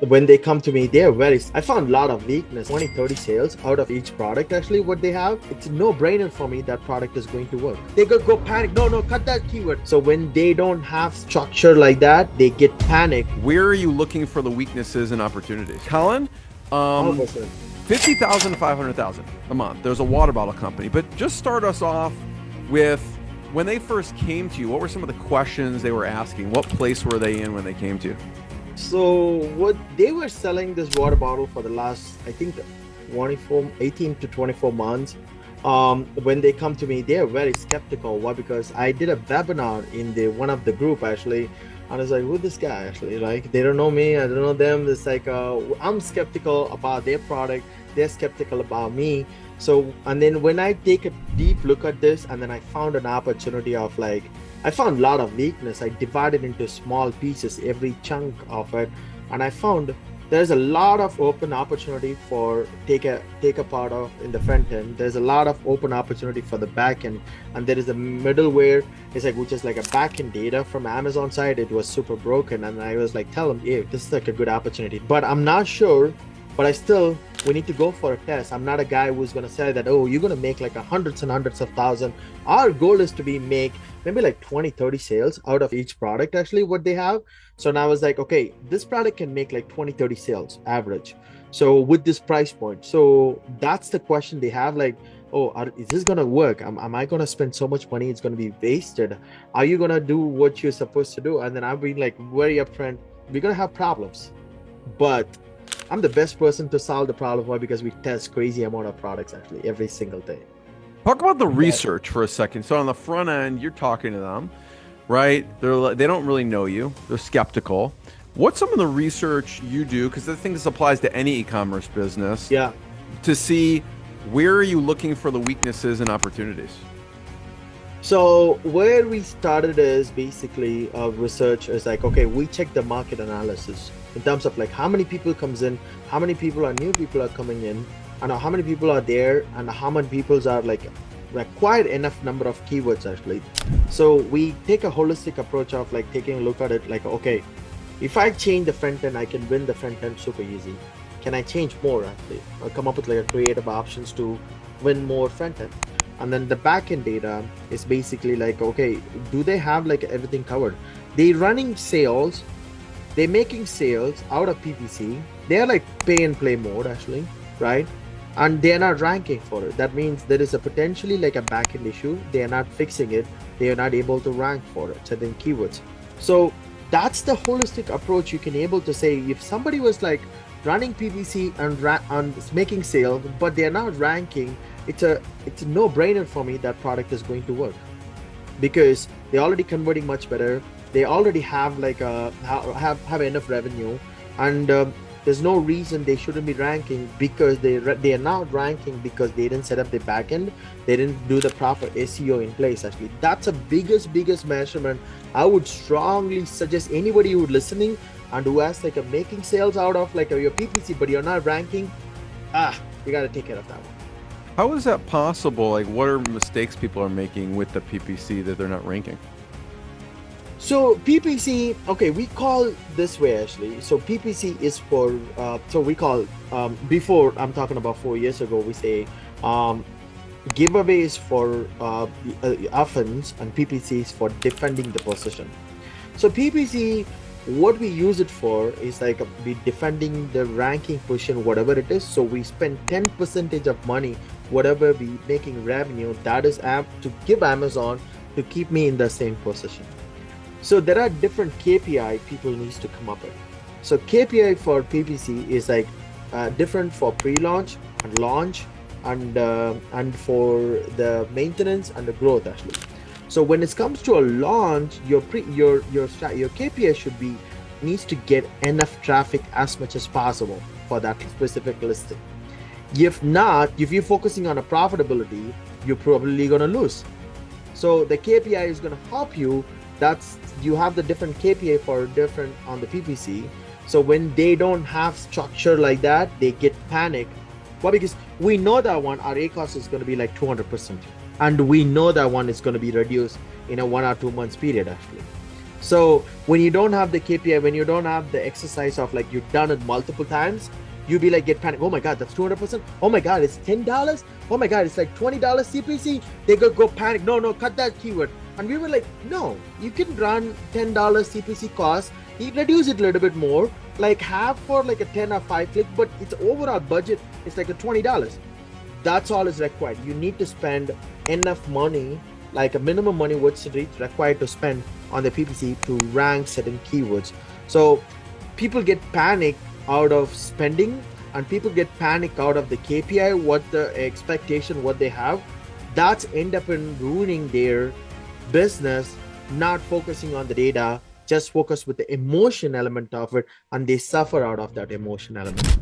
When they come to me, they're I found a lot of weakness, 20, 30 sales out of each product. Actually, what they have, it's a no-brainer for me that product is going to work. They go panic. No, cut that keyword. So when they don't have structure like that, they get panicked. Where are you looking for the weaknesses and opportunities? Colin, 50,000 to 500,000 a month. There's a water bottle company, but just start us off with when they first came to you, what were some of the questions they were asking? What place were they in when they came to you? So what they were selling this water bottle for the last, I think, 18 to 24 months. When they come to me, they're very skeptical. Why? Because I did a webinar in one of the group actually, and I was like, who's this guy actually? Like, they don't know me, I don't know them. It's like I'm skeptical about their product, they're skeptical about me. So, and then when I take a deep look at this, and then I found an opportunity of like, I found a lot of weakness. I divided into small pieces, every chunk of it, and I found there's a lot of open opportunity for take a part of in the front end. There's a lot of open opportunity for the back end, and there is a middleware. It's like, which is like a back end data from Amazon side. It was super broken, and I was like, tell them, hey, this is like a good opportunity, but I'm not sure. But we need to go for a test. I'm not a guy who's going to say that, oh, you're going to make like hundreds and hundreds of thousands. Our goal is to make maybe like 20, 30 sales out of each product, actually, what they have. So now I was like, okay, this product can make like 20, 30 sales average. So with this price point. So that's the question they have, like, oh, is this going to work? Am I going to spend so much money? It's going to be wasted. Are you going to do what you're supposed to do? And then I've been like very upfront. We're going to have problems, but I'm the best person to solve the problem. Why? Because we test crazy amount of products actually every single day. Talk about the research for a second. So on the front end, you're talking to them, right? They don't really know you. They're skeptical. What's some of the research you do? Because I think this applies to any e-commerce business. Yeah. To see where are you looking for the weaknesses and opportunities? So where we started is basically research is like, okay, we check the market analysis in terms of like how many people comes in, how many new people are coming in, and how many people are there, and how many people are like required enough number of keywords actually. So we take a holistic approach of like taking a look at it like, okay, if I change the front end, I can win the front end super easy. Can I change more actually? I'll come up with like a creative options to win more front end. And then the backend data is basically like, okay, do they have like everything covered? They running sales, they're making sales out of PPC. They're like pay and play mode actually, right? And they're not ranking for it. That means there is a potentially like a backend issue. They are not fixing it. They are not able to rank for it, certain keywords. So that's the holistic approach you can able to say, if somebody was like running PPC and making sales, but they're not ranking, it's a no-brainer for me that product is going to work, because they're already converting much better. They already have like have enough revenue, and there's no reason they shouldn't be ranking, because they are not ranking because they didn't set up the backend. They didn't do the proper SEO in place. Actually, that's a biggest measurement. I would strongly suggest anybody who listening and who has like a making sales out of like your PPC, but you're not ranking, you got to take care of that one. How is that possible? Like, what are mistakes people are making with the PPC that they're not ranking? So PPC, okay, we call this way actually. So PPC is for, so we call, before, I'm talking about 4 years ago, we say giveaways for offense, and PPC is for defending the position. So PPC, what we use it for is like be defending the ranking position, whatever it is. So we spend 10% of money, whatever we making revenue, that is apt to give Amazon to keep me in the same position. So there are different KPI people needs to come up with. So KPI for PPC is like different for pre-launch and launch, and for the maintenance and the growth actually. So when it comes to a launch, your KPI needs to get enough traffic as much as possible for that specific listing. If not, if you're focusing on a profitability, you're probably gonna lose. So the KPI is gonna help you. You have the different KPI for different on the PPC. So when they don't have structure like that, they get panic. Well, because we know that one, our ACoS is going to be like 200%, and we know that one is going to be reduced in a 1 or 2 months period actually. So When you don't have the KPI, when you don't have the exercise of like you've done it multiple times, you be like get panic. Oh my God, that's 200%. Oh my God, it's $10. Oh my God, it's like $20 CPC. They go panic. No, cut that keyword. And we were like, no, you can run $10 CPC cost. You reduce it a little bit more, like have for like a 10 or 5 click, but its overall budget is like a $20. That's all is required. You need to spend enough money, like a minimum money what's required to spend on the PPC to rank certain keywords. So people get panicked out of spending, and people get panicked out of the KPI, what the expectation, what they have. That's end up in ruining their business, not focusing on the data, just focus with the emotion element of it, and they suffer out of that emotion element.